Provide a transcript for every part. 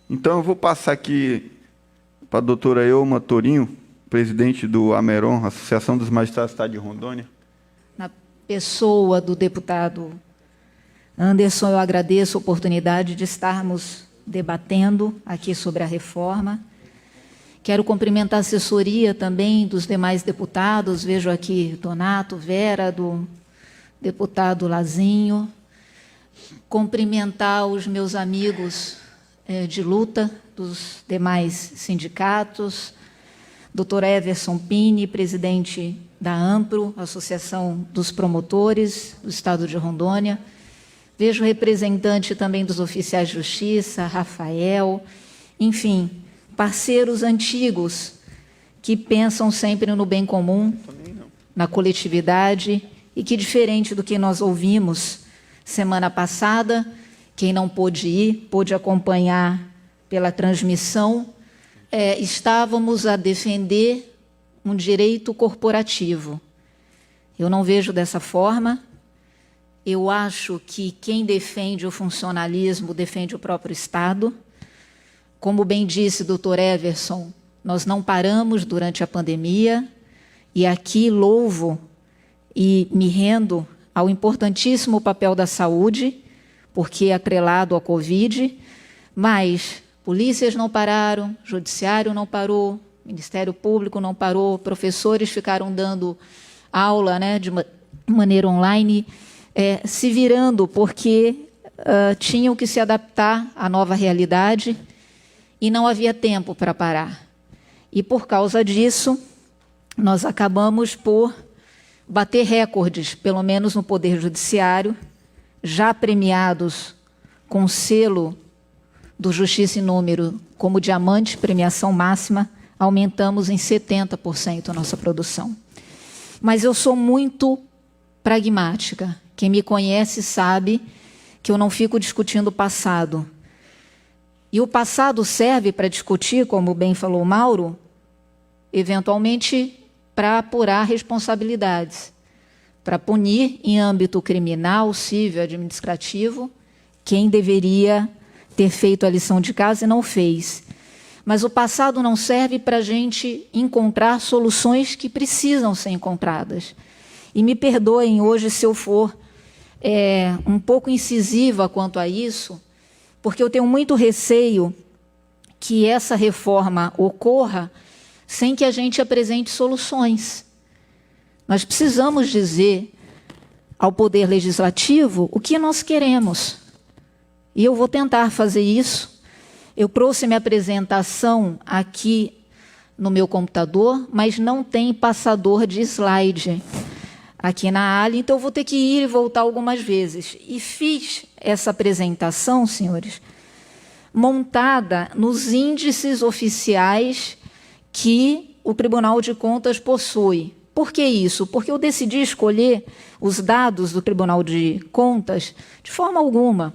Então, eu vou passar aqui para a doutora Elma Torinho, presidente do Ameron, Associação dos Magistrados do Estado de Rondônia. Na pessoa do deputado Anderson, eu agradeço a oportunidade de estarmos debatendo aqui sobre a reforma. Quero cumprimentar a assessoria também dos demais deputados, vejo aqui Donato, Vera, do deputado Lazinho. Cumprimentar os meus amigos de luta dos demais sindicatos, Dr. Everson Pini, presidente da AMPRO, Associação dos Promotores do Estado de Rondônia. Vejo representante também dos oficiais de justiça, Rafael, enfim, parceiros antigos que pensam sempre no bem comum, na coletividade, e que, diferente do que nós ouvimos semana passada, quem não pôde ir, pôde acompanhar pela transmissão, estávamos a defender um direito corporativo. Eu não vejo dessa forma. Eu acho que quem defende o funcionalismo defende o próprio Estado. Como bem disse o doutor Everson, nós não paramos durante a pandemia, e aqui louvo e me rendo ao importantíssimo papel da saúde, porque é atrelado à Covid, mas polícias não pararam, judiciário não parou, Ministério Público não parou, professores ficaram dando aula, né, de maneira online, se virando, porque tinham que se adaptar à nova realidade e não havia tempo para parar. E, por causa disso, nós acabamos por bater recordes, pelo menos no Poder Judiciário, já premiados com selo do Justiça em Número como diamante, premiação máxima, aumentamos em 70% a nossa produção. Mas eu sou muito pragmática. Quem me conhece sabe que eu não fico discutindo o passado. E o passado serve para discutir, como bem falou o Mauro, eventualmente para apurar responsabilidades, para punir em âmbito criminal, civil, administrativo, quem deveria ter feito a lição de casa e não fez. Mas o passado não serve para a gente encontrar soluções que precisam ser encontradas. E me perdoem hoje se eu for um pouco incisiva quanto a isso, porque eu tenho muito receio que essa reforma ocorra sem que a gente apresente soluções. Nós precisamos dizer ao Poder Legislativo o que nós queremos. E eu vou tentar fazer isso. Eu trouxe minha apresentação aqui no meu computador, mas não tem passador de slide aqui na área, então eu vou ter que ir e voltar algumas vezes. E fiz essa apresentação, senhores, montada nos índices oficiais que o Tribunal de Contas possui. Por que isso? Porque eu decidi escolher os dados do Tribunal de Contas de forma alguma,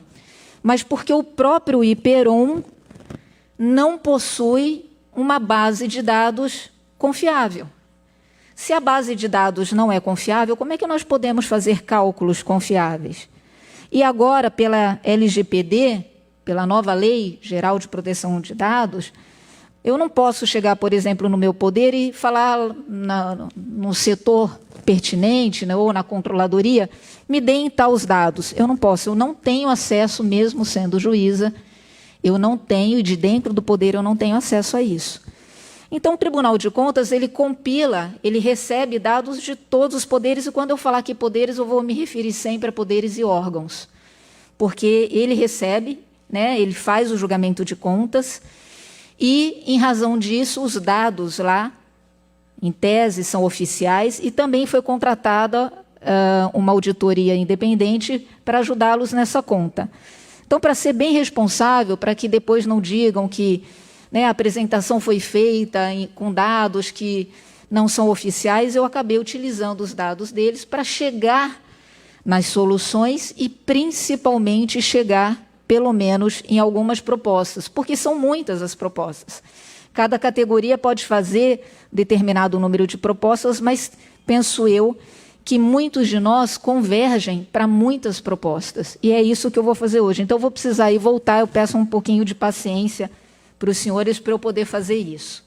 mas porque o próprio IPERON não possui uma base de dados confiável. Se a base de dados não é confiável, como é que nós podemos fazer cálculos confiáveis? E agora, pela LGPD, pela nova Lei Geral de Proteção de Dados, eu não posso chegar, por exemplo, no meu poder e falar no setor pertinente, né, ou na controladoria, me deem tais dados. Eu não posso, eu não tenho acesso, mesmo sendo juíza, eu não tenho, e de dentro do poder eu não tenho acesso a isso. Então, o Tribunal de Contas, ele compila, ele recebe dados de todos os poderes, e quando eu falar aqui poderes, eu vou me referir sempre a poderes e órgãos, porque ele recebe, né, ele faz o julgamento de contas, e, em razão disso, os dados lá, em tese, são oficiais, e também foi contratada uma auditoria independente para ajudá-los nessa conta. Então, para ser bem responsável, para que depois não digam que, né, a apresentação foi feita com dados que não são oficiais, eu acabei utilizando os dados deles para chegar nas soluções e, principalmente, chegar, pelo menos, em algumas propostas, porque são muitas as propostas. Cada categoria pode fazer determinado número de propostas, mas penso eu que muitos de nós convergem para muitas propostas. E é isso que eu vou fazer hoje. Então, eu vou precisar ir voltar, eu peço um pouquinho de paciência para os senhores para eu poder fazer isso.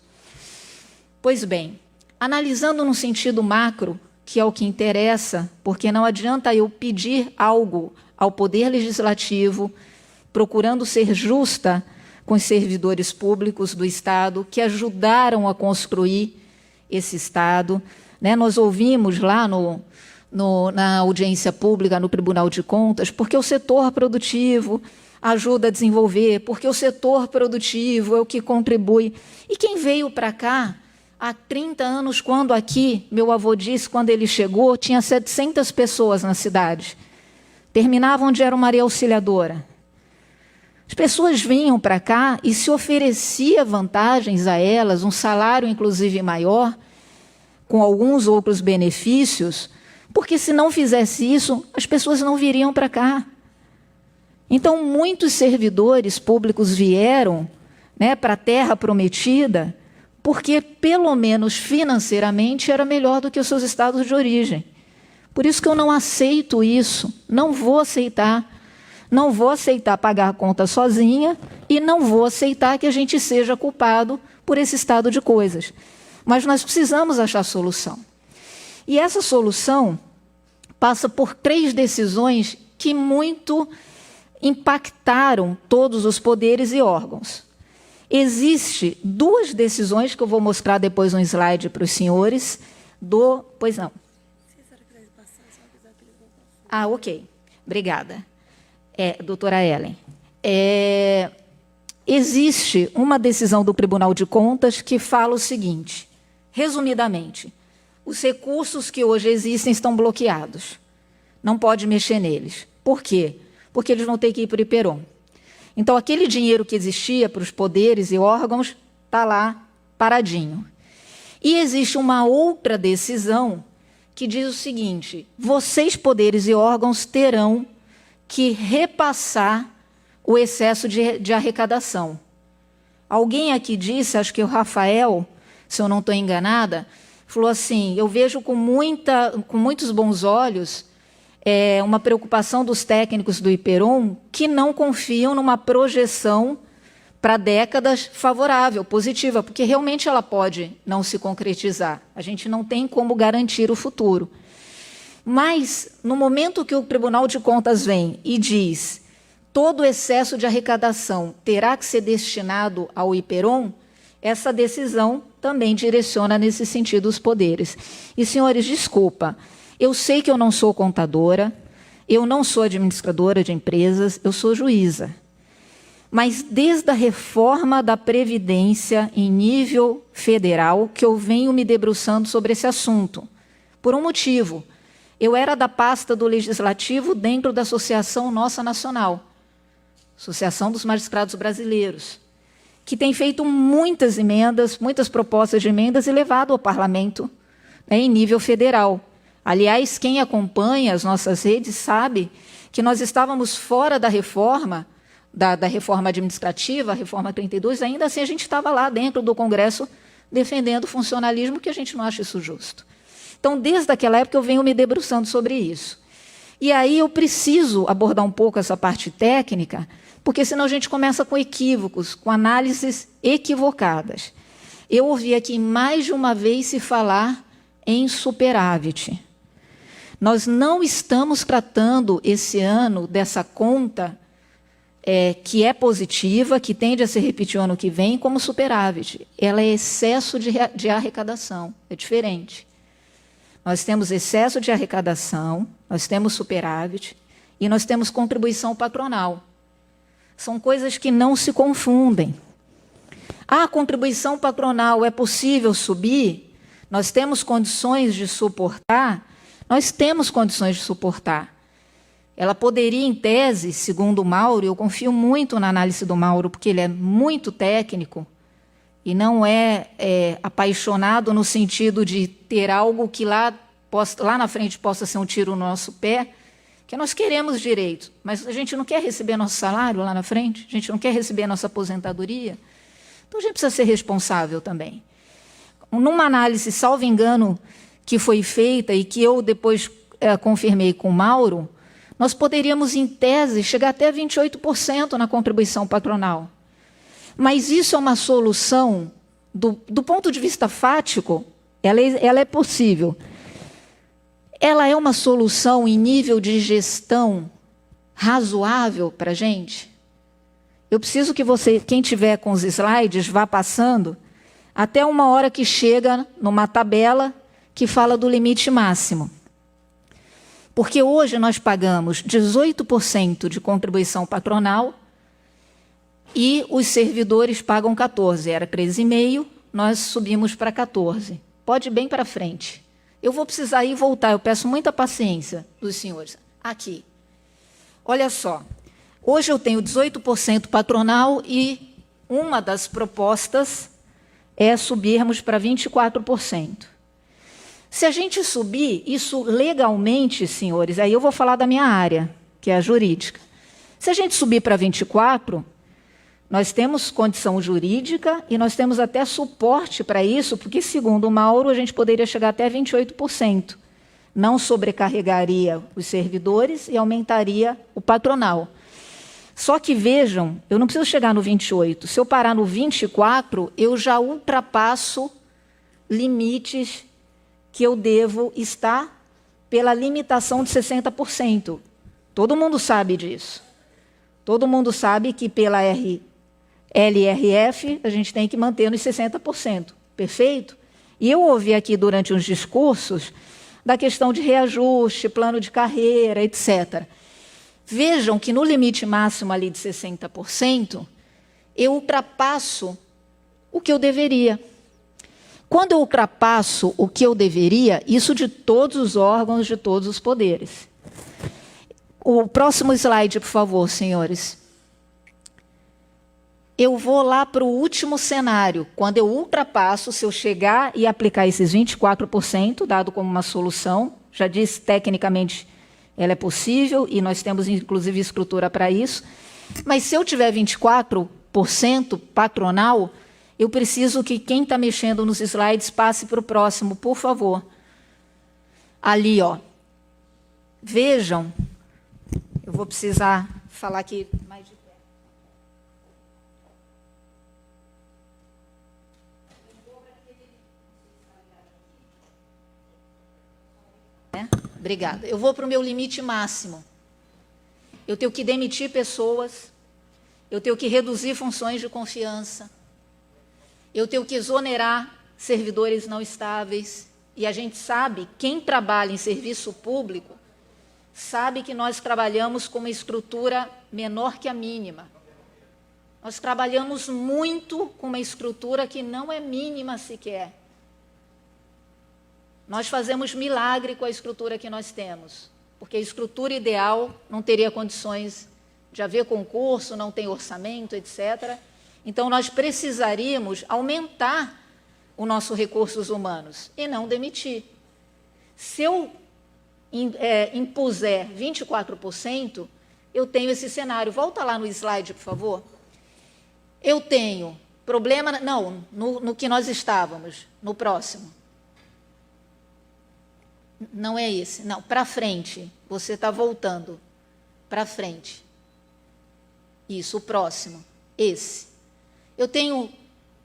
Pois bem, analisando no sentido macro, que é o que interessa, porque não adianta eu pedir algo ao Poder Legislativo, procurando ser justa com os servidores públicos do Estado, que ajudaram a construir esse Estado. Né? Nós ouvimos lá na audiência pública, no Tribunal de Contas, porque o setor produtivo ajuda a desenvolver, porque o setor produtivo é o que contribui. E quem veio para cá há 30 anos, quando aqui, meu avô disse, quando ele chegou, tinha 700 pessoas na cidade. Terminava onde era uma Maria Auxiliadora. As pessoas vinham para cá e se oferecia vantagens a elas, um salário inclusive maior, com alguns outros benefícios, porque se não fizesse isso, as pessoas não viriam para cá. Então, muitos servidores públicos vieram, né, para a terra prometida, porque, pelo menos financeiramente, era melhor do que os seus estados de origem. Por isso que eu não aceito isso, não vou aceitar. Não vou aceitar pagar a conta sozinha e não vou aceitar que a gente seja culpado por esse estado de coisas. Mas nós precisamos achar solução. E essa solução passa por 3 decisões que muito impactaram todos os poderes e órgãos. Existem 2 decisões que eu vou mostrar depois no slide para os senhores. Pois não. Ah, ok. Obrigada. Doutora Ellen, existe uma decisão do Tribunal de Contas que fala o seguinte, resumidamente, os recursos que hoje existem estão bloqueados, não pode mexer neles. Por quê? Porque eles vão ter que ir para o IPEROM. Então, aquele dinheiro que existia para os poderes e órgãos está lá paradinho. E existe uma outra decisão que diz o seguinte, vocês, poderes e órgãos, terão que repassar o excesso de arrecadação. Alguém aqui disse, acho que o Rafael, se eu não estou enganada, falou assim, eu vejo com muitos bons olhos uma preocupação dos técnicos do IPEROM que não confiam numa projeção para décadas favorável, positiva, porque realmente ela pode não se concretizar. A gente não tem como garantir o futuro. Mas, no momento que o Tribunal de Contas vem e diz todo o excesso de arrecadação terá que ser destinado ao IPEROM, essa decisão também direciona nesse sentido os poderes. E, senhores, desculpa, eu sei que eu não sou contadora, eu não sou administradora de empresas, eu sou juíza. Mas, desde a reforma da Previdência em nível federal, que eu venho me debruçando sobre esse assunto, por um motivo. Eu era da pasta do Legislativo dentro da Associação Nossa Nacional, Associação dos Magistrados Brasileiros, que tem feito muitas emendas, muitas propostas de emendas e levado ao Parlamento, né, em nível federal. Aliás, quem acompanha as nossas redes sabe que nós estávamos fora da reforma, da reforma administrativa, a reforma 32, ainda assim a gente estava lá dentro do Congresso defendendo o funcionalismo, que a gente não acha isso justo. Então, desde aquela época, eu venho me debruçando sobre isso. E aí eu preciso abordar um pouco essa parte técnica, porque senão a gente começa com equívocos, com análises equivocadas. Eu ouvi aqui mais de uma vez se falar em superávit. Nós não estamos tratando esse ano dessa conta que é positiva, que tende a se repetir o ano que vem, como superávit. Ela é excesso de arrecadação, é diferente. Nós temos excesso de arrecadação, nós temos superávit e nós temos contribuição patronal. São coisas que não se confundem. A contribuição patronal é possível subir? Nós temos condições de suportar? Nós temos condições de suportar. Ela poderia, em tese, segundo o Mauro, eu confio muito na análise do Mauro, porque ele é muito técnico, e não é apaixonado no sentido de ter algo que lá na frente possa ser um tiro no nosso pé, que nós queremos direito, mas a gente não quer receber nosso salário lá na frente, a gente não quer receber nossa aposentadoria. Então, a gente precisa ser responsável também. Numa análise, salvo engano, que foi feita e que eu depois confirmei com o Mauro, nós poderíamos, em tese, chegar até 28% na contribuição patronal. Mas isso é uma solução, do ponto de vista fático, ela é possível. Ela é uma solução em nível de gestão razoável para a gente? Eu preciso que você, quem tiver com os slides, vá passando até uma hora que chega numa tabela que fala do limite máximo. Porque hoje nós pagamos 18% de contribuição patronal e os servidores pagam 14%. Era 13,5%, nós subimos para 14%. Pode ir bem para frente. Eu vou precisar ir e voltar, eu peço muita paciência dos senhores. Aqui. Olha só, hoje eu tenho 18% patronal e uma das propostas é subirmos para 24%. Se a gente subir, isso legalmente, senhores, aí eu vou falar da minha área, que é a jurídica. Se a gente subir para 24%, nós temos condição jurídica e nós temos até suporte para isso, porque, segundo o Mauro, a gente poderia chegar até 28%. Não sobrecarregaria os servidores e aumentaria o patronal. Só que, vejam, eu não preciso chegar no 28%. Se eu parar no 24%, eu já ultrapasso limites que eu devo estar pela limitação de 60%. Todo mundo sabe disso. Todo mundo sabe que pela LRF a gente tem que manter nos 60%. Perfeito? E eu ouvi aqui durante uns discursos da questão de reajuste, plano de carreira, etc. Vejam que no limite máximo ali de 60%, eu ultrapasso o que eu deveria. Quando eu ultrapasso o que eu deveria, isso de todos os órgãos, de todos os poderes. O próximo slide, por favor, senhores. Eu vou lá para o último cenário, quando eu ultrapasso, se eu chegar e aplicar esses 24%, dado como uma solução, já disse, tecnicamente, ela é possível, e nós temos, inclusive, estrutura para isso, mas se eu tiver 24% patronal, eu preciso que quem está mexendo nos slides passe para o próximo, por favor. Ali, ó. Vejam, eu vou precisar falar aqui mais de perto. Obrigada. Eu vou para o meu limite máximo. Eu tenho que demitir pessoas, eu tenho que reduzir funções de confiança, eu tenho que exonerar servidores não estáveis. E a gente sabe, quem trabalha em serviço público, sabe que nós trabalhamos com uma estrutura menor que a mínima. Nós trabalhamos muito com uma estrutura que não é mínima sequer. Nós fazemos milagre com a estrutura que nós temos, porque a estrutura ideal não teria condições de haver concurso, não tem orçamento, etc. Então, nós precisaríamos aumentar o nosso recursos humanos e não demitir. Se eu impuser 24%, eu tenho esse cenário. Volta lá no slide, por favor. Eu tenho problema... Não, no que nós estávamos, no próximo. Não é esse. Não, para frente. Você está voltando. Para frente. Isso, o próximo. Esse. Eu tenho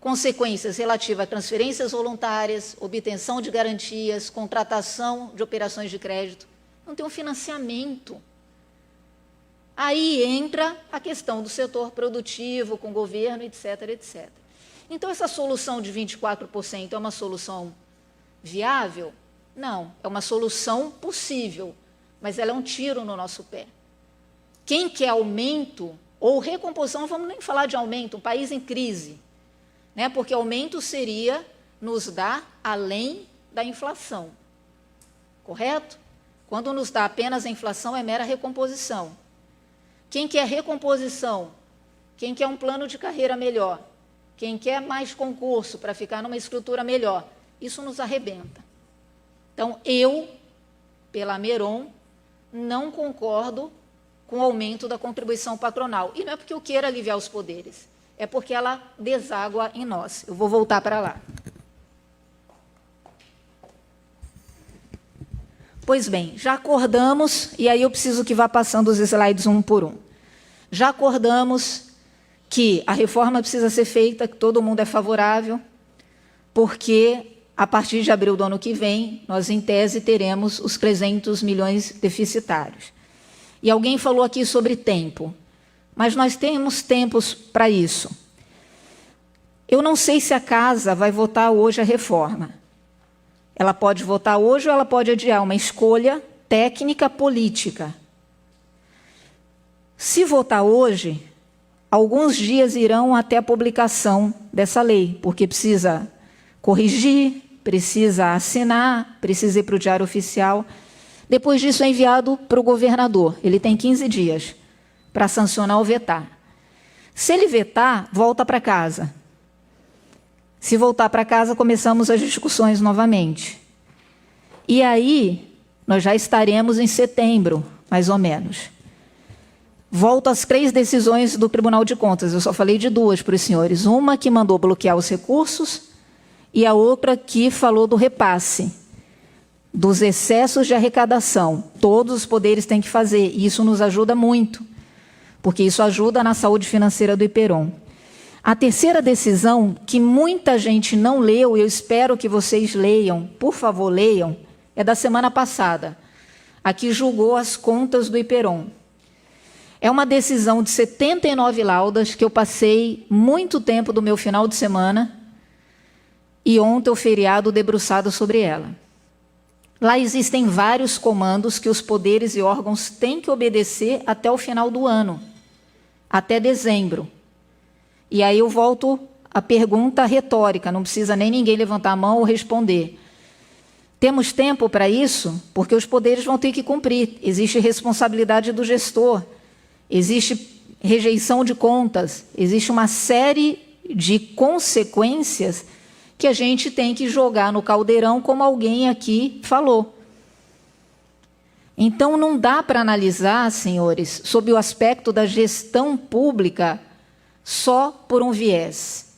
consequências relativas a transferências voluntárias, obtenção de garantias, contratação de operações de crédito. Não tem um financiamento. Aí entra a questão do setor produtivo, com o governo, etc., etc. Então, essa solução de 24% é uma solução viável? Não, é uma solução possível, mas ela é um tiro no nosso pé. Quem quer aumento ou recomposição, não vamos nem falar de aumento, um país em crise, né? Porque aumento seria nos dar além da inflação, correto? Quando nos dá apenas a inflação, é mera recomposição. Quem quer recomposição? Quem quer um plano de carreira melhor? Quem quer mais concurso para ficar numa estrutura melhor? Isso nos arrebenta. Então, eu, pela Ameron, não concordo com o aumento da contribuição patronal. E não é porque eu queira aliviar os poderes, é porque ela deságua em nós. Eu vou voltar para lá. Pois bem, já acordamos, e aí eu preciso que vá passando os slides um por um. Já acordamos que a reforma precisa ser feita, que todo mundo é favorável, porque a partir de abril do ano que vem, nós, em tese, teremos os 300 milhões deficitários. E alguém falou aqui sobre tempo, mas nós temos tempos para isso. Eu não sei se a Casa vai votar hoje a reforma. Ela pode votar hoje ou ela pode adiar, uma escolha técnica política. Se votar hoje, alguns dias irão até a publicação dessa lei, porque precisa corrigir, precisa assinar, precisa ir para o Diário Oficial. Depois disso é enviado para o governador. Ele tem 15 dias para sancionar ou vetar. Se ele vetar, volta para casa. Se voltar para casa, começamos as discussões novamente. E aí, nós já estaremos em setembro, mais ou menos. Volto às 3 decisões do Tribunal de Contas. Eu só falei de 2 para os senhores. Uma que mandou bloquear os recursos e a outra que falou do repasse, dos excessos de arrecadação. Todos os poderes têm que fazer, e isso nos ajuda muito, porque isso ajuda na saúde financeira do IPEROM. A terceira decisão, que muita gente não leu, e eu espero que vocês leiam, por favor, leiam, é da semana passada. Aqui julgou as contas do IPEROM. É uma decisão de 79 laudas que eu passei muito tempo do meu final de semana e ontem o feriado debruçado sobre ela. Lá existem vários comandos que os poderes e órgãos têm que obedecer até o final do ano, até dezembro. E aí eu volto à pergunta retórica, não precisa nem ninguém levantar a mão ou responder. Temos tempo para isso? Porque os poderes vão ter que cumprir. Existe responsabilidade do gestor, existe rejeição de contas, existe uma série de consequências que a gente tem que jogar no caldeirão, como alguém aqui falou. Então, não dá para analisar, senhores, sob o aspecto da gestão pública, só por um viés.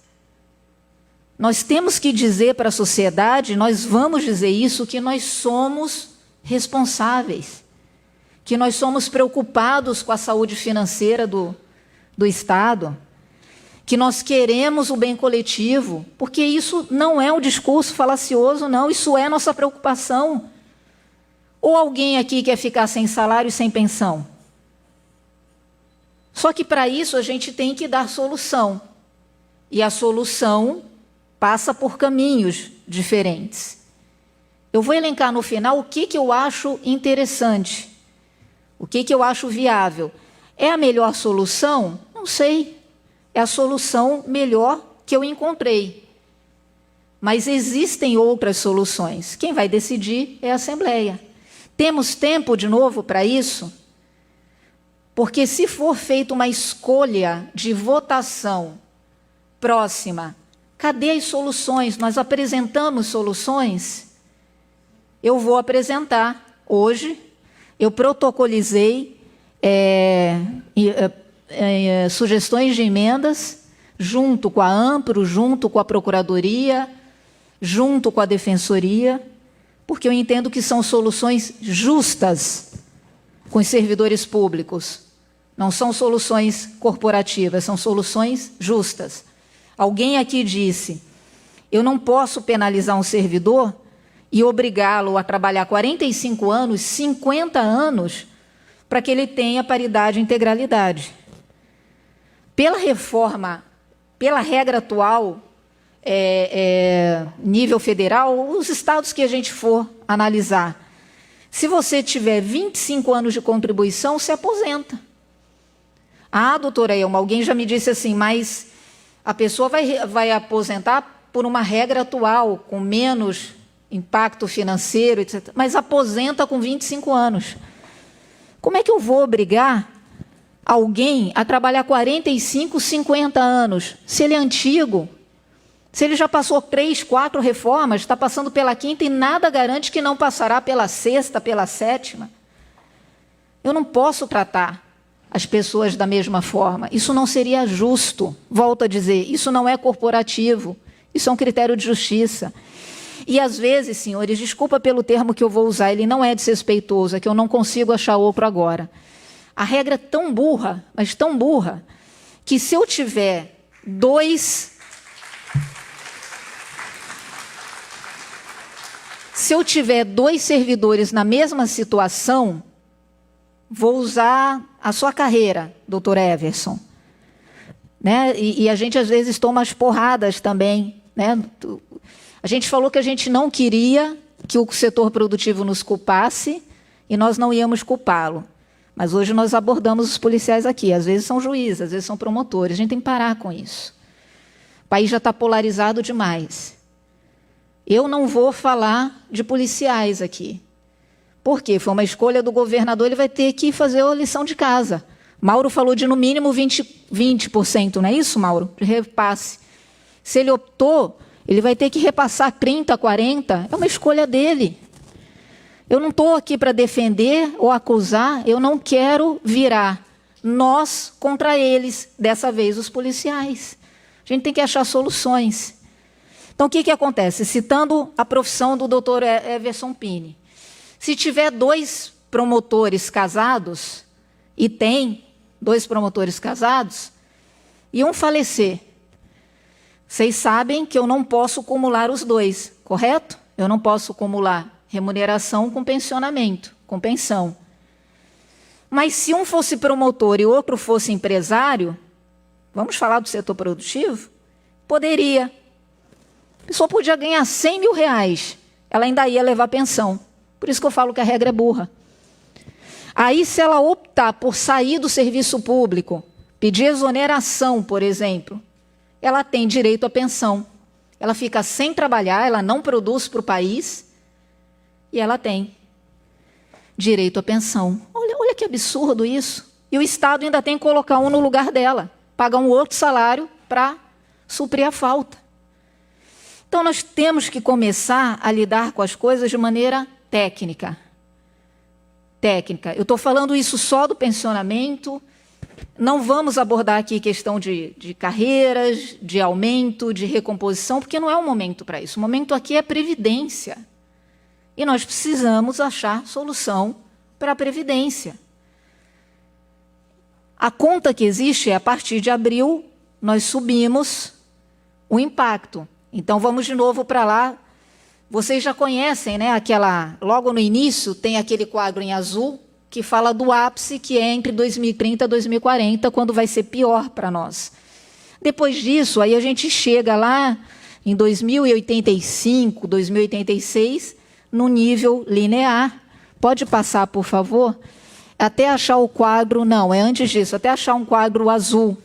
Nós temos que dizer para a sociedade, nós vamos dizer isso, que nós somos responsáveis, que nós somos preocupados com a saúde financeira do Estado, que nós queremos o bem coletivo, porque isso não é um discurso falacioso, não, isso é nossa preocupação. Ou alguém aqui quer ficar sem salário e sem pensão? Só que para isso a gente tem que dar solução. E a solução passa por caminhos diferentes. Eu vou elencar no final o que eu acho interessante, o que eu acho viável. É a melhor solução? Não sei. É a solução melhor que eu encontrei. Mas existem outras soluções. Quem vai decidir é a Assembleia. Temos tempo, de novo, para isso? Porque se for feita uma escolha de votação próxima, cadê as soluções? Nós apresentamos soluções? Eu vou apresentar hoje. Eu protocolizei sugestões de emendas, junto com a AMPRO, junto com a Procuradoria, junto com a Defensoria, porque eu entendo que são soluções justas com os servidores públicos. Não são soluções corporativas, são soluções justas. Alguém aqui disse, eu não posso penalizar um servidor e obrigá-lo a trabalhar 45 anos, 50 anos, para que ele tenha paridade e integralidade. Pela reforma, pela regra atual, nível federal, os estados que a gente for analisar, se você tiver 25 anos de contribuição, se aposenta. Ah, doutora Elma, alguém já me disse assim, mas a pessoa vai aposentar por uma regra atual, com menos impacto financeiro, etc. Mas aposenta com 25 anos. Como é que eu vou obrigar alguém a trabalhar 45, 50 anos, se ele é antigo, se ele já passou 3, 4 reformas, está passando pela 5ª e nada garante que não passará pela 6ª, pela 7ª? Eu não posso tratar as pessoas da mesma forma. Isso não seria justo. Volto a dizer, isso não é corporativo, isso é um critério de justiça. E, às vezes, senhores, desculpa pelo termo que eu vou usar, ele não é desrespeitoso, é que eu não consigo achar outro agora. A regra é tão burra, mas tão burra, que se eu tiver dois servidores na mesma situação, vou usar a sua carreira, doutor Everson. Né? E a gente, às vezes, toma as porradas também. Né? A gente falou que a gente não queria que o setor produtivo nos culpasse e nós não íamos culpá-lo. Mas hoje nós abordamos os policiais aqui. Às vezes são juízes, às vezes são promotores. A gente tem que parar com isso. O país já está polarizado demais. Eu não vou falar de policiais aqui. Por quê? Foi uma escolha do governador, ele vai ter que fazer a lição de casa. Mauro falou de, no mínimo, 20%, não é isso, Mauro? De repasse. Se ele optou, ele vai ter que repassar 30%, 40%. É uma escolha dele. Eu não estou aqui para defender ou acusar, eu não quero virar nós contra eles, dessa vez os policiais. A gente tem que achar soluções. Então, o que acontece? Citando a profissão do doutor Everson Pini. Se tiver dois promotores casados, e tem 2 promotores casados, e um falecer, vocês sabem que eu não posso acumular os 2, correto? Eu não posso acumular remuneração com pensionamento, com pensão. Mas se um fosse promotor e o outro fosse empresário, vamos falar do setor produtivo? Poderia. A pessoa podia ganhar 100 mil reais, ela ainda ia levar pensão. Por isso que eu falo que a regra é burra. Aí, se ela optar por sair do serviço público, pedir exoneração, por exemplo, ela tem direito à pensão. Ela fica sem trabalhar, ela não produz para o país, e ela tem direito à pensão. Olha que absurdo isso. E o Estado ainda tem que colocar um no lugar dela, pagar um outro salário para suprir a falta. Então, nós temos que começar a lidar com as coisas de maneira técnica. Eu estou falando isso só do pensionamento. Não vamos abordar aqui questão de carreiras, de aumento, de recomposição, porque não é o momento para isso. O momento aqui é previdência. E nós precisamos achar solução para a previdência. A conta que existe é, a partir de abril, nós subimos o impacto. Então, vamos de novo para lá. Vocês já conhecem, né? Logo no início, tem aquele quadro em azul que fala do ápice, que é entre 2030 e 2040, quando vai ser pior para nós. Depois disso, aí a gente chega lá em 2085, 2086, no nível linear. Pode passar, por favor? Até achar o quadro... Não, é antes disso, até achar um quadro azul.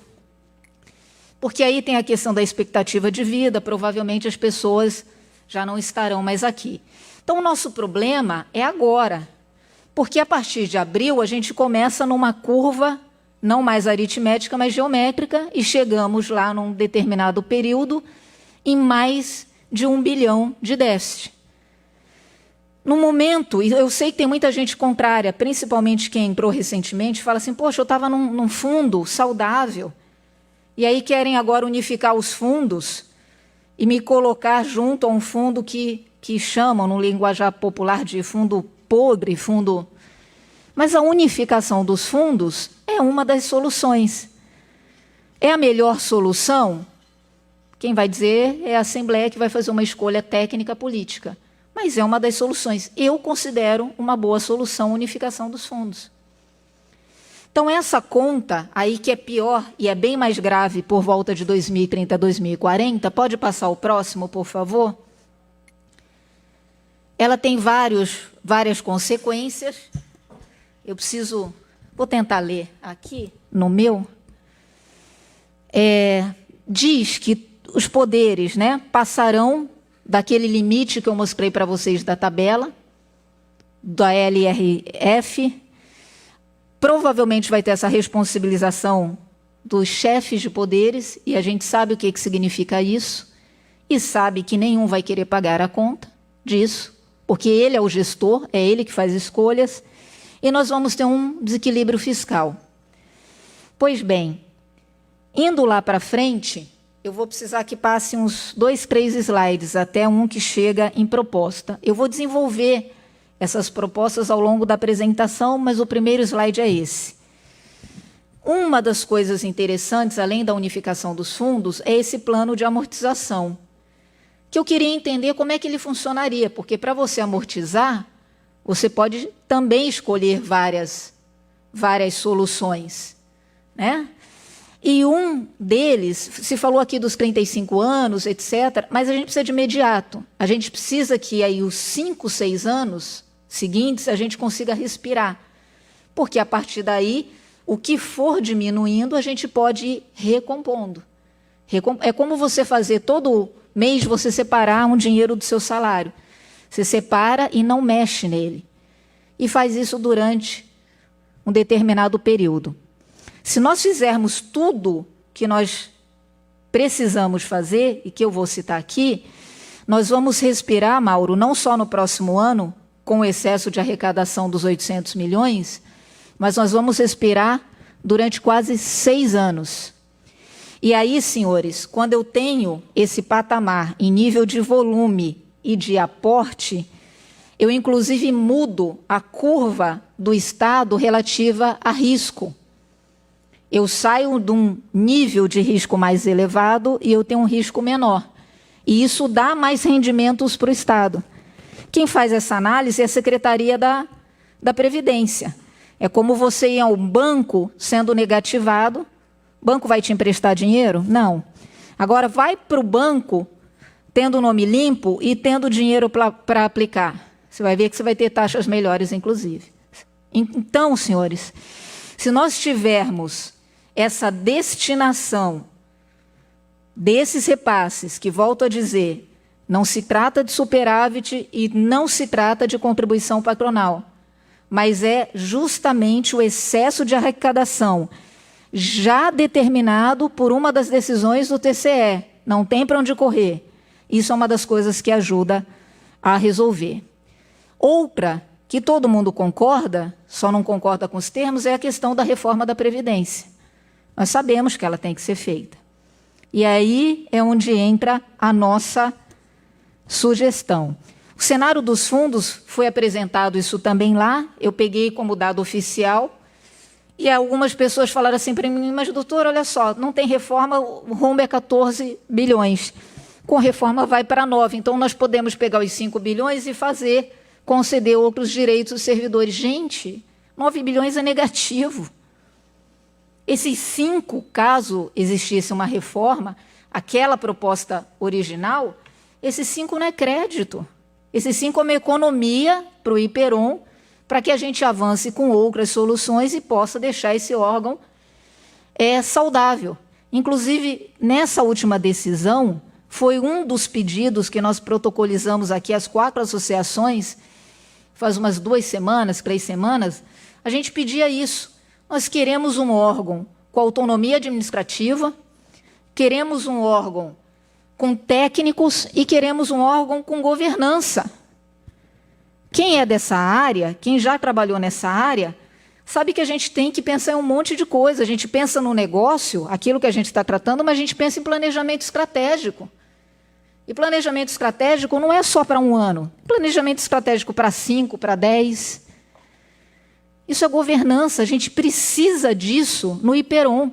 Porque aí tem a questão da expectativa de vida, provavelmente as pessoas já não estarão mais aqui. Então, o nosso problema é agora, porque a partir de abril a gente começa numa curva, não mais aritmética, mas geométrica, e chegamos lá num determinado período em mais de 1 bilhão de déficit. No momento, e eu sei que tem muita gente contrária, principalmente quem entrou recentemente, fala assim, poxa, eu estava num fundo saudável, e aí querem agora unificar os fundos e me colocar junto a um fundo que chamam, no linguajar popular, de fundo podre, fundo... Mas a unificação dos fundos é uma das soluções. É a melhor solução? Quem vai dizer é a Assembleia, que vai fazer uma escolha técnica política. Mas é uma das soluções. Eu considero uma boa solução a unificação dos fundos. Então, essa conta aí, que é pior e é bem mais grave por volta de 2030 a 2040, pode passar o próximo, por favor? Ela tem várias consequências. Eu preciso... Vou tentar ler aqui, no meu. Diz que os poderes, né, passarão daquele limite que eu mostrei para vocês da tabela, da LRF. Provavelmente vai ter essa responsabilização dos chefes de poderes, e a gente sabe o que significa isso, e sabe que nenhum vai querer pagar a conta disso, porque ele é o gestor, é ele que faz escolhas, e nós vamos ter um desequilíbrio fiscal. Pois bem, indo lá para frente, eu vou precisar que passe uns 2, 3 slides, até um que chega em proposta. Eu vou desenvolver essas propostas ao longo da apresentação, mas o primeiro slide é esse. Uma das coisas interessantes, além da unificação dos fundos, é esse plano de amortização, que eu queria entender como é que ele funcionaria, porque para você amortizar, você pode também escolher várias soluções, né? E um deles, se falou aqui dos 35 anos, etc., mas a gente precisa de imediato. A gente precisa que aí os 5, 6 anos seguintes a gente consiga respirar, porque a partir daí, o que for diminuindo, a gente pode ir recompondo. É como você fazer todo mês, você separar um dinheiro do seu salário. Você separa e não mexe nele. E faz isso durante um determinado período. Se nós fizermos tudo que nós precisamos fazer, e que eu vou citar aqui, nós vamos respirar, Mauro, não só no próximo ano, com o excesso de arrecadação dos 800 milhões, mas nós vamos respirar durante quase 6 anos. E aí, senhores, quando eu tenho esse patamar em nível de volume e de aporte, eu, inclusive, mudo a curva do Estado relativa a risco. Eu saio de um nível de risco mais elevado e eu tenho um risco menor. E isso dá mais rendimentos para o Estado. Quem faz essa análise é a Secretaria da Previdência. É como você ir a um banco sendo negativado. O banco vai te emprestar dinheiro? Não. Agora, vai para o banco tendo o nome limpo e tendo dinheiro para aplicar. Você vai ver que você vai ter taxas melhores, inclusive. Então, senhores, se nós tivermos essa destinação desses repasses, que, volto a dizer, não se trata de superávit e não se trata de contribuição patronal, mas é justamente o excesso de arrecadação já determinado por uma das decisões do TCE. Não tem para onde correr. Isso é uma das coisas que ajuda a resolver. Outra, que todo mundo concorda, só não concorda com os termos, é a questão da reforma da Previdência. Nós sabemos que ela tem que ser feita. E aí é onde entra a nossa sugestão. O cenário dos fundos foi apresentado isso também lá, eu peguei como dado oficial, e algumas pessoas falaram assim para mim, mas, doutor, olha só, não tem reforma, o rombo é 14 bilhões. Com reforma vai para 9, então nós podemos pegar os 5 bilhões e conceder outros direitos aos servidores. Gente, 9 bilhões é negativo. Esses 5, caso existisse uma reforma, aquela proposta original, esses 5 não é crédito. Esses 5 é uma economia para o IPERON, para que a gente avance com outras soluções e possa deixar esse órgão saudável. Inclusive, nessa última decisão, foi um dos pedidos que nós protocolizamos aqui, as 4 associações, faz umas 2 semanas, 3 semanas, a gente pedia isso. Nós queremos um órgão com autonomia administrativa, queremos um órgão com técnicos e queremos um órgão com governança. Quem é dessa área, quem já trabalhou nessa área, sabe que a gente tem que pensar em um monte de coisa. A gente pensa no negócio, aquilo que a gente está tratando, mas a gente pensa em planejamento estratégico. E planejamento estratégico não é só para 1 ano. Planejamento estratégico para 5, para 10. Isso é governança, a gente precisa disso no IPERON.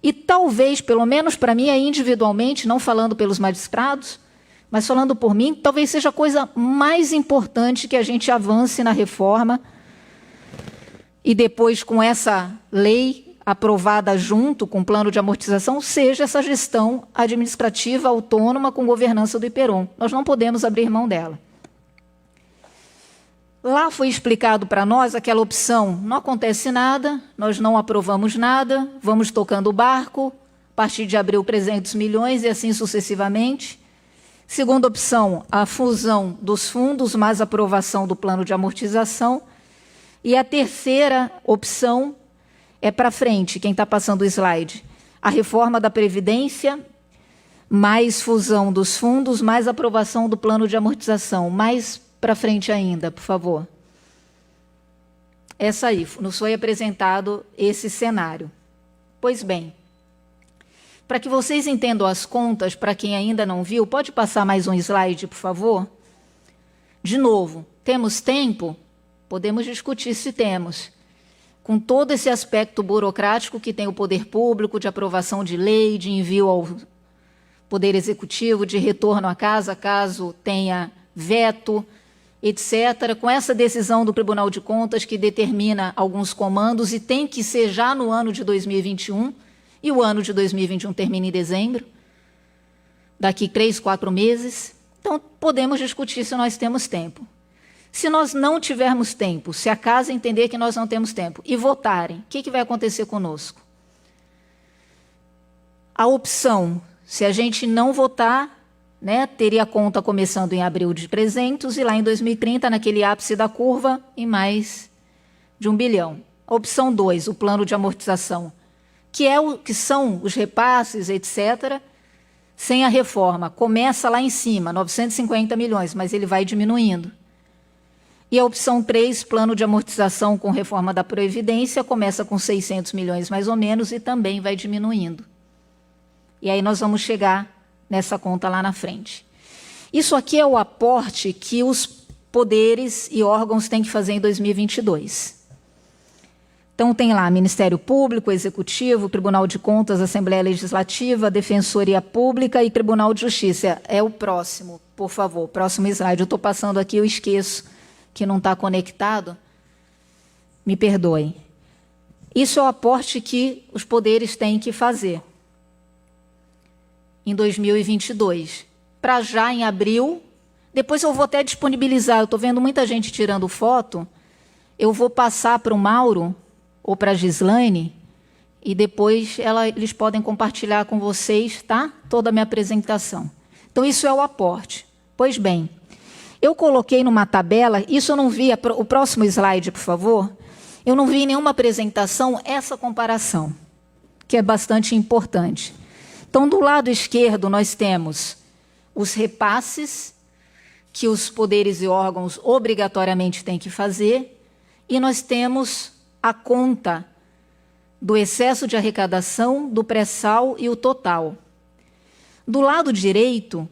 E talvez, pelo menos para mim, individualmente, não falando pelos magistrados, mas falando por mim, talvez seja a coisa mais importante que a gente avance na reforma e depois, com essa lei aprovada junto com o plano de amortização, seja essa gestão administrativa autônoma com governança do IPERON. Nós não podemos abrir mão dela. Lá foi explicado para nós aquela opção, não acontece nada, nós não aprovamos nada, vamos tocando o barco, a partir de abril 300 milhões e assim sucessivamente. Segunda opção, a fusão dos fundos mais aprovação do plano de amortização. E a terceira opção é para frente, quem está passando o slide, a reforma da Previdência, mais fusão dos fundos, mais aprovação do plano de amortização, mais para frente ainda, por favor. Essa aí, nos foi apresentado esse cenário. Pois bem, para que vocês entendam as contas, para quem ainda não viu, pode passar mais um slide, por favor? De novo, temos tempo? Podemos discutir se temos. Com todo esse aspecto burocrático que tem o poder público, de aprovação de lei, de envio ao Poder Executivo, de retorno à casa, caso tenha veto, etc., com essa decisão do Tribunal de Contas que determina alguns comandos e tem que ser já no ano de 2021, e o ano de 2021 termina em dezembro, daqui 3, 4 meses. Então, podemos discutir se nós temos tempo. Se nós não tivermos tempo, se a casa entender que nós não temos tempo e votarem, o que vai acontecer conosco? A opção, se a gente não votar, né, teria a conta começando em abril de 300 e lá em 2030, naquele ápice da curva, em mais de 1 bilhão. A opção 2, o plano de amortização, que são os repasses, etc., sem a reforma. Começa lá em cima, 950 milhões, mas ele vai diminuindo. E a opção 3, plano de amortização com reforma da Previdência, começa com 600 milhões mais ou menos e também vai diminuindo. E aí nós vamos chegar nessa conta lá na frente. Isso aqui é o aporte que os poderes e órgãos têm que fazer em 2022. Então, tem lá Ministério Público, Executivo, Tribunal de Contas, Assembleia Legislativa, Defensoria Pública e Tribunal de Justiça. É o próximo, por favor, próximo slide. Eu estou passando aqui, eu esqueço que não está conectado. Me perdoem. Isso é o aporte que os poderes têm que fazer em 2022. Para já em abril, depois eu vou até disponibilizar, eu estou vendo muita gente tirando foto, eu vou passar para o Mauro ou para a Gislaine, e depois eles podem compartilhar com vocês, tá? Toda a minha apresentação. Então, isso é o aporte. Pois bem, eu coloquei numa tabela, isso eu não vi, o próximo slide, por favor, eu não vi em nenhuma apresentação essa comparação, que é bastante importante. Então, do lado esquerdo, nós temos os repasses que os poderes e órgãos obrigatoriamente têm que fazer, e nós temos a conta do excesso de arrecadação, do pré-sal e o total. Do lado direito,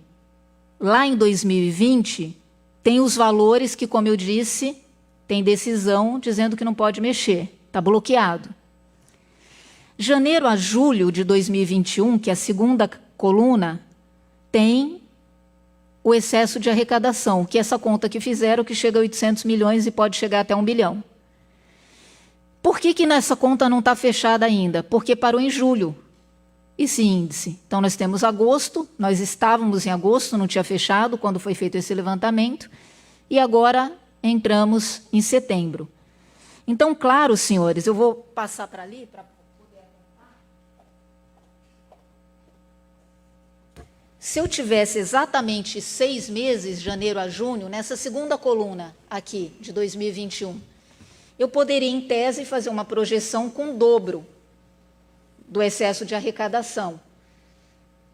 lá em 2020, tem os valores que, como eu disse, tem decisão dizendo que não pode mexer, está bloqueado. Janeiro a julho de 2021, que é a segunda coluna, tem o excesso de arrecadação, que é essa conta que fizeram, que chega a 800 milhões e pode chegar até 1 bilhão. Por que nessa conta não está fechada ainda? Porque parou em julho, esse índice. Então, nós temos agosto, nós estávamos em agosto, não tinha fechado quando foi feito esse levantamento, e agora entramos em setembro. Então, claro, senhores, eu vou passar para ali, para poder apontar. Se eu tivesse exatamente 6 meses, janeiro a junho, nessa segunda coluna aqui, de 2021, eu poderia, em tese, fazer uma projeção com o dobro do excesso de arrecadação,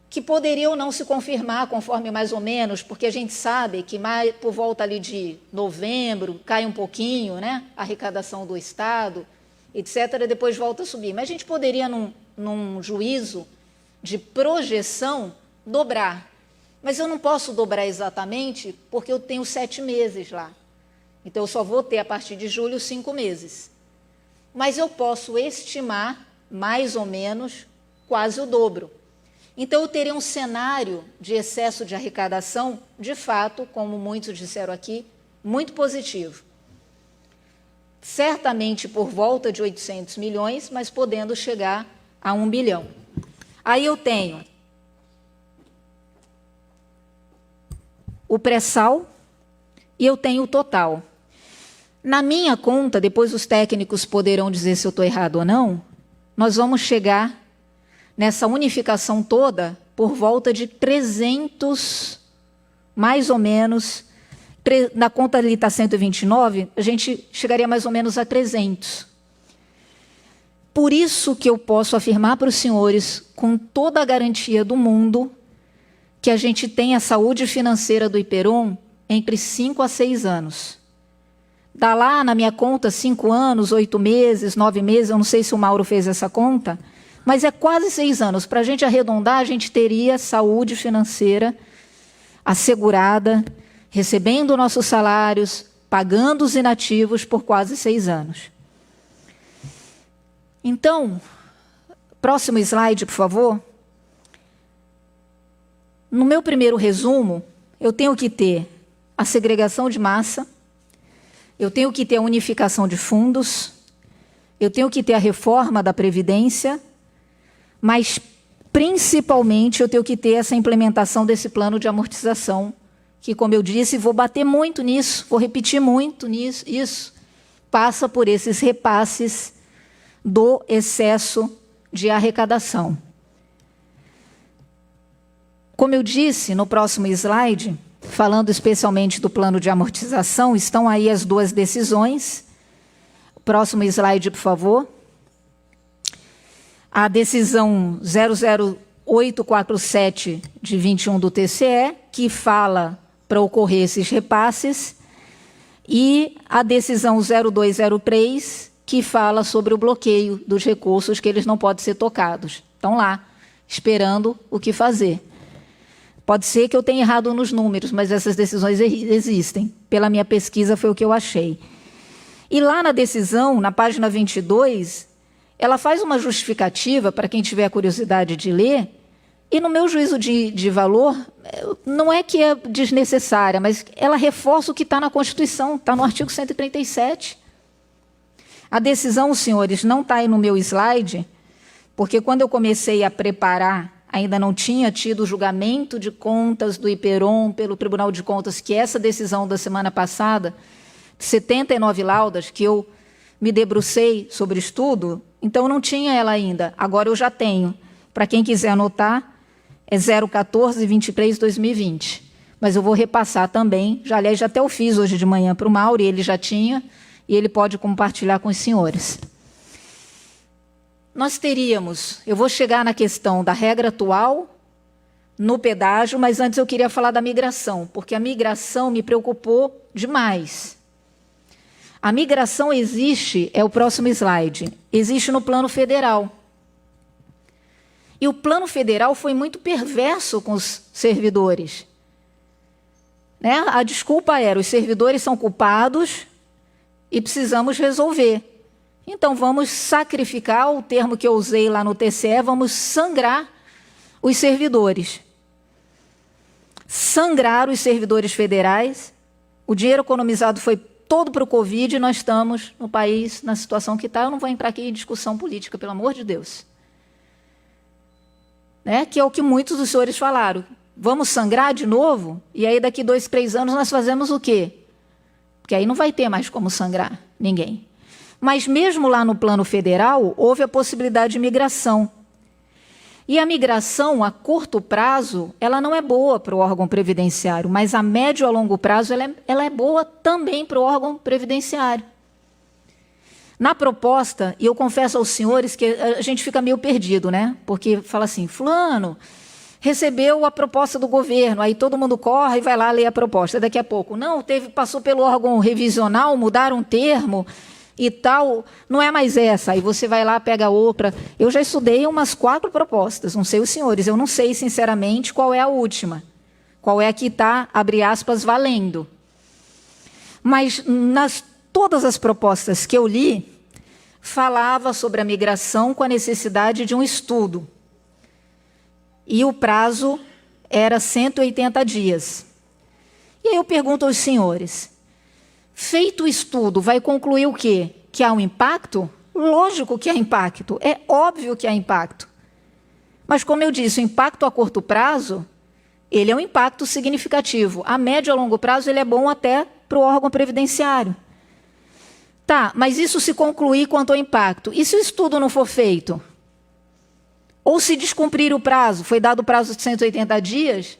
que poderia ou não se confirmar, conforme mais ou menos, porque a gente sabe que mais, por volta ali de novembro, cai um pouquinho, né, a arrecadação do Estado, etc., depois volta a subir. Mas a gente poderia, num juízo de projeção, dobrar. Mas eu não posso dobrar exatamente porque eu tenho 7 meses lá. Então, eu só vou ter, a partir de julho, 5 meses. Mas eu posso estimar, mais ou menos, quase o dobro. Então, eu teria um cenário de excesso de arrecadação, de fato, como muitos disseram aqui, muito positivo. Certamente por volta de 800 milhões, mas podendo chegar a 1 bilhão. Aí eu tenho o pré-sal e eu tenho o total. Na minha conta, depois os técnicos poderão dizer se eu estou errado ou não, nós vamos chegar nessa unificação toda por volta de 300, mais ou menos, na conta ali está 129, a gente chegaria mais ou menos a 300. Por isso que eu posso afirmar para os senhores, com toda a garantia do mundo, que a gente tem a saúde financeira do Hyperon entre 5 a 6 anos. Dá lá na minha conta 5 anos, 8 meses, 9 meses, eu não sei se o Mauro fez essa conta, mas é quase 6 anos. Para a gente arredondar, a gente teria saúde financeira assegurada, recebendo nossos salários, pagando os inativos por quase 6 anos. Então, próximo slide, por favor. No meu primeiro resumo, eu tenho que ter a segregação de massa, eu tenho que ter a unificação de fundos, eu tenho que ter a reforma da Previdência, mas, principalmente, eu tenho que ter essa implementação desse plano de amortização, que, como eu disse, vou bater muito nisso, vou repetir muito nisso, isso passa por esses repasses do excesso de arrecadação. Como eu disse no próximo slide, falando especialmente do plano de amortização, estão aí as 2 decisões. Próximo slide, por favor. A decisão 00847 de 21 do TCE, que fala para ocorrer esses repasses, e a decisão 0203, que fala sobre o bloqueio dos recursos, que eles não podem ser tocados. Estão lá, esperando o que fazer. Pode ser que eu tenha errado nos números, mas essas decisões existem. Pela minha pesquisa, foi o que eu achei. E lá na decisão, na página 22, ela faz uma justificativa, para quem tiver curiosidade de ler, e no meu juízo de valor, não é que é desnecessária, mas ela reforça o que está na Constituição, está no artigo 137. A decisão, senhores, não está aí no meu slide, porque quando eu comecei a preparar, ainda não tinha tido o julgamento de contas do IPEROM pelo Tribunal de Contas, que é essa decisão da semana passada, 79 laudas, que eu me debrucei sobre estudo, então não tinha ela ainda. Agora eu já tenho. Para quem quiser anotar, é 014-23-2020. Mas eu vou repassar também, aliás, já até eu fiz hoje de manhã para o Mauro, e ele já tinha, e ele pode compartilhar com os senhores. Nós teríamos, eu vou chegar na questão da regra atual, no pedágio, mas antes eu queria falar da migração, porque a migração me preocupou demais. A migração existe, é o próximo slide, existe no plano federal. E o plano federal foi muito perverso com os servidores. Né? A desculpa era, os servidores são culpados e precisamos resolver. Então, vamos sacrificar, o termo que eu usei lá no TCE, vamos sangrar os servidores. Sangrar os servidores federais. O dinheiro economizado foi todo para o Covid e nós estamos no país na situação que está. Eu não vou entrar aqui em discussão política, pelo amor de Deus. Né? Que é o que muitos dos senhores falaram. Vamos sangrar de novo? E aí, daqui 2, 3 anos, nós fazemos o quê? Porque aí não vai ter mais como sangrar ninguém. Mas mesmo lá no plano federal, houve a possibilidade de migração. E a migração, a curto prazo, ela não é boa para o órgão previdenciário, mas a médio e a longo prazo ela é boa também para o órgão previdenciário. Na proposta, e eu confesso aos senhores que a gente fica meio perdido, né? Porque fala assim, fulano recebeu a proposta do governo, aí todo mundo corre e vai lá ler a proposta. Daqui a pouco, não, passou pelo órgão revisional, mudaram um termo e tal, não é mais essa. Aí você vai lá, pega outra. Eu já estudei umas 4 propostas, não sei os senhores, eu não sei, sinceramente, qual é a última. Qual é a que está, abre aspas, valendo. Mas todas as propostas que eu li, falava sobre a migração com a necessidade de um estudo. E o prazo era 180 dias. E aí eu pergunto aos senhores, feito o estudo, vai concluir o quê? Que há um impacto? Lógico que há impacto, é óbvio que há impacto. Mas, como eu disse, o impacto a curto prazo, ele é um impacto significativo. A médio e a longo prazo, ele é bom até para o órgão previdenciário. Tá, mas isso se concluir quanto ao impacto. E se o estudo não for feito? Ou se descumprir o prazo, foi dado o prazo de 180 dias,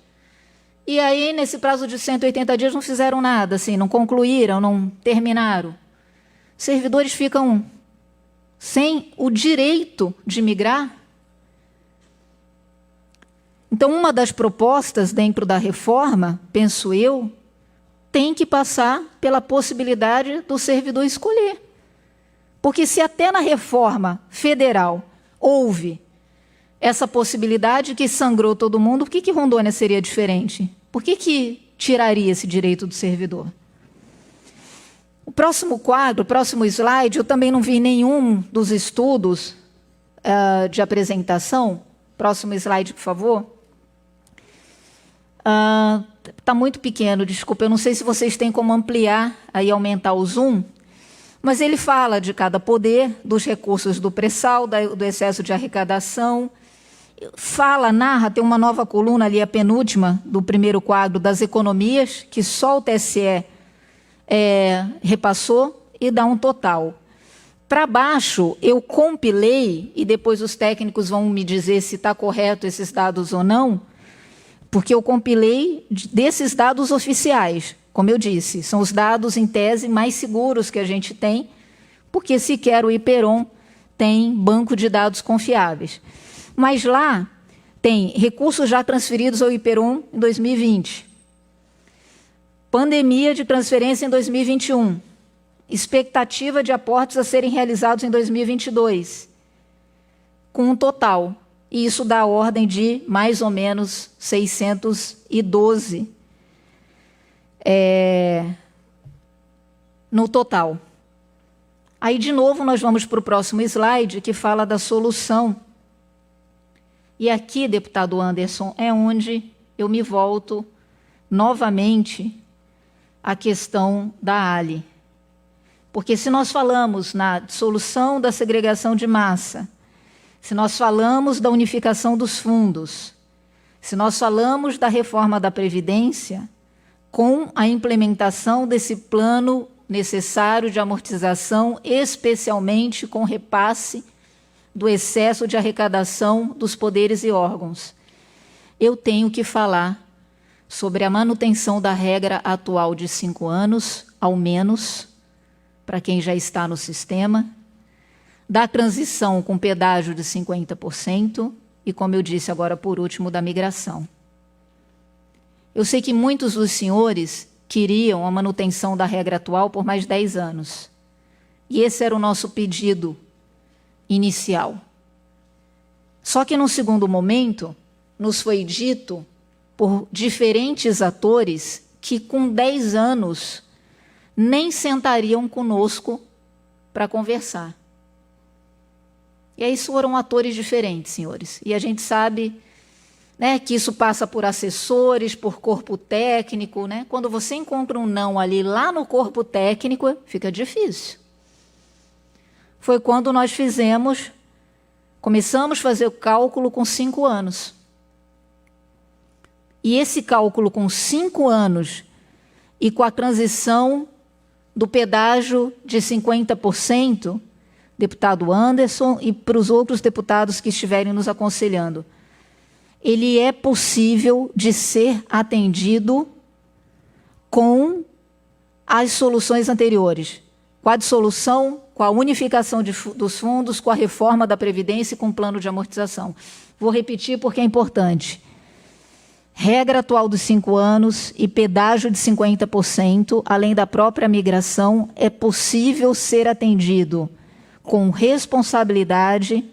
e aí, nesse prazo de 180 dias, não fizeram nada, assim, não concluíram, não terminaram. Servidores ficam sem o direito de migrar. Então, uma das propostas dentro da reforma, penso eu, tem que passar pela possibilidade do servidor escolher. Porque se até na reforma federal houve essa possibilidade que sangrou todo mundo, por que Rondônia seria diferente? Por que tiraria esse direito do servidor? O próximo quadro, o próximo slide, eu também não vi nenhum dos estudos de apresentação. Próximo slide, por favor. Está muito pequeno, desculpa, eu não sei se vocês têm como ampliar e aumentar o zoom, mas ele fala de cada poder, dos recursos do pré-sal, do excesso de arrecadação, narra, tem uma nova coluna ali, a penúltima do primeiro quadro, das economias, que só o TSE repassou, e dá um total. Para baixo, eu compilei, e depois os técnicos vão me dizer se está correto esses dados ou não, porque eu compilei desses dados oficiais. Como eu disse, são os dados, em tese, mais seguros que a gente tem, porque sequer o IPERON tem banco de dados confiáveis. Mas lá tem recursos já transferidos ao IPERON em 2020, pandemia de transferência em 2021, expectativa de aportes a serem realizados em 2022, com um total. E isso dá a ordem de mais ou menos 612 no total. Aí, de novo, nós vamos para o próximo slide, que fala da solução. E aqui, deputado Anderson, é onde eu me volto novamente à questão da ALI. Porque se nós falamos na dissolução da segregação de massa, se nós falamos da unificação dos fundos, se nós falamos da reforma da Previdência, com a implementação desse plano necessário de amortização, especialmente com repasse do excesso de arrecadação dos poderes e órgãos, eu tenho que falar sobre a manutenção da regra atual de 5 anos, ao menos, para quem já está no sistema, da transição com pedágio de 50% e, como eu disse agora por último, da migração. Eu sei que muitos dos senhores queriam a manutenção da regra atual por mais 10 anos. E esse era o nosso pedido inicial. Só que, num segundo momento, nos foi dito por diferentes atores que, com 10 anos, nem sentariam conosco para conversar. E aí foram atores diferentes, senhores. E a gente sabe, né, que isso passa por assessores, por corpo técnico, né? Quando você encontra um não ali, lá no corpo técnico, fica difícil. Foi quando nós começamos a fazer o cálculo com 5 anos. E esse cálculo com 5 anos e com a transição do pedágio de 50%, deputado Anderson, e para os outros deputados que estiverem nos aconselhando, ele é possível de ser atendido com as soluções anteriores, com a dissolução, com a unificação dos fundos, com a reforma da Previdência e com o plano de amortização. Vou repetir porque é importante. Regra atual dos 5 anos e pedágio de 50%, além da própria migração, é possível ser atendido com responsabilidade,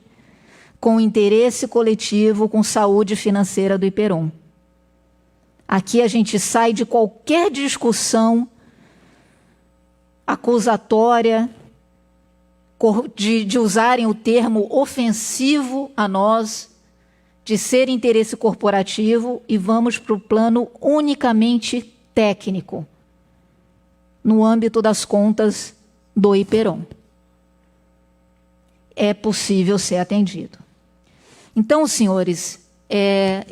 com interesse coletivo, com saúde financeira do IPERON. Aqui a gente sai de qualquer discussão acusatória, de usarem o termo ofensivo a nós, de ser interesse corporativo, e vamos para o plano unicamente técnico, no âmbito das contas do IPERON. É possível ser atendido. Então, senhores,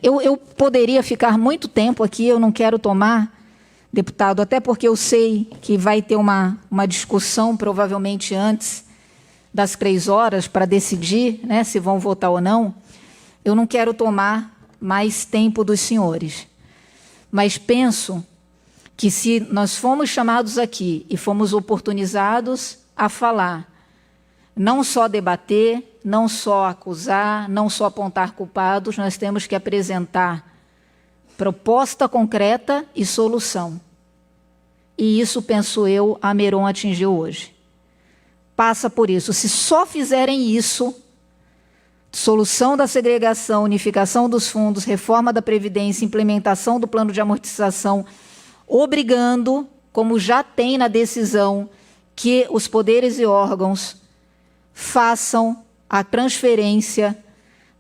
eu poderia ficar muito tempo aqui, eu não quero tomar, deputado, até porque eu sei que vai ter uma discussão, provavelmente antes das 3 horas, para decidir, né, se vão votar ou não. Eu não quero tomar mais tempo dos senhores, mas penso que se nós fomos chamados aqui e fomos oportunizados a falar, não só debater, não só acusar, não só apontar culpados, nós temos que apresentar proposta concreta e solução. E isso, penso eu, a Ameron atingiu hoje. Passa por isso. Se só fizerem isso, solução da segregação, unificação dos fundos, reforma da Previdência, implementação do plano de amortização, obrigando, como já tem na decisão, que os poderes e órgãos façam a transferência,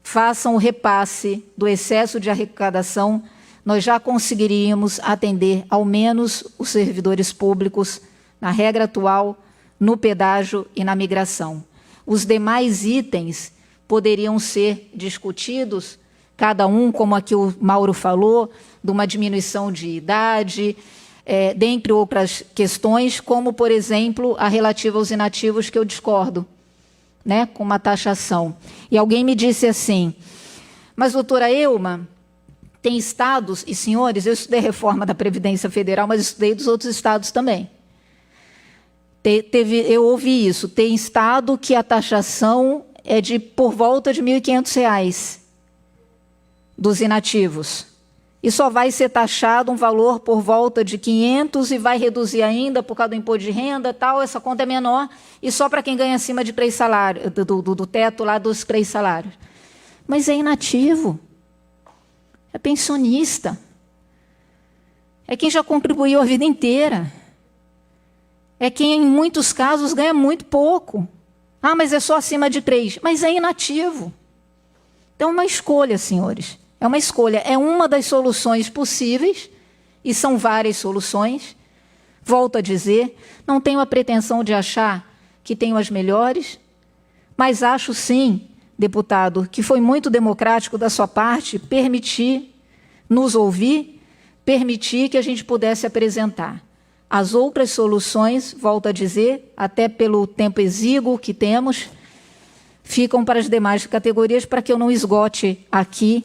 façam o repasse do excesso de arrecadação, nós já conseguiríamos atender ao menos os servidores públicos na regra atual, no pedágio e na migração. Os demais itens poderiam ser discutidos, cada um, como aqui o Mauro falou, de uma diminuição de idade, dentre outras questões, como, por exemplo, a relativa aos inativos, que eu discordo, né, com uma taxação. E alguém me disse assim, mas, doutora Elma, tem estados, e senhores, eu estudei reforma da Previdência Federal, mas estudei dos outros estados também. Eu ouvi isso, tem estado que a taxação é por volta de R$ 1.500 dos inativos. E só vai ser taxado um valor por volta de 500 e vai reduzir ainda por causa do imposto de renda, tal, essa conta é menor, e só para quem ganha acima de 3 salários, do teto lá dos 3 salários. Mas é inativo, é pensionista, é quem já contribuiu a vida inteira, é quem, em muitos casos, ganha muito pouco. Ah, mas é só acima de 3, mas é inativo. Então, é uma escolha, senhores. É uma escolha. É uma das soluções possíveis, e são várias soluções. Volto a dizer, não tenho a pretensão de achar que tenho as melhores, mas acho, sim, deputado, que foi muito democrático da sua parte permitir nos ouvir, permitir que a gente pudesse apresentar. As outras soluções, volto a dizer, até pelo tempo exíguo que temos, ficam para as demais categorias, para que eu não esgote aqui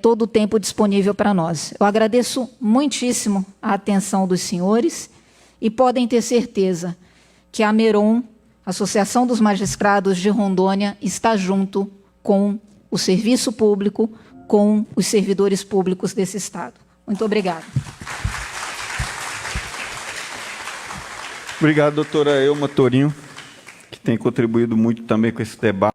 todo o tempo disponível para nós. Eu agradeço muitíssimo a atenção dos senhores e podem ter certeza que a Ameron, Associação dos Magistrados de Rondônia, está junto com o serviço público, com os servidores públicos desse Estado. Muito obrigada. Obrigado, doutora Elma Torinho, que tem contribuído muito também com esse debate.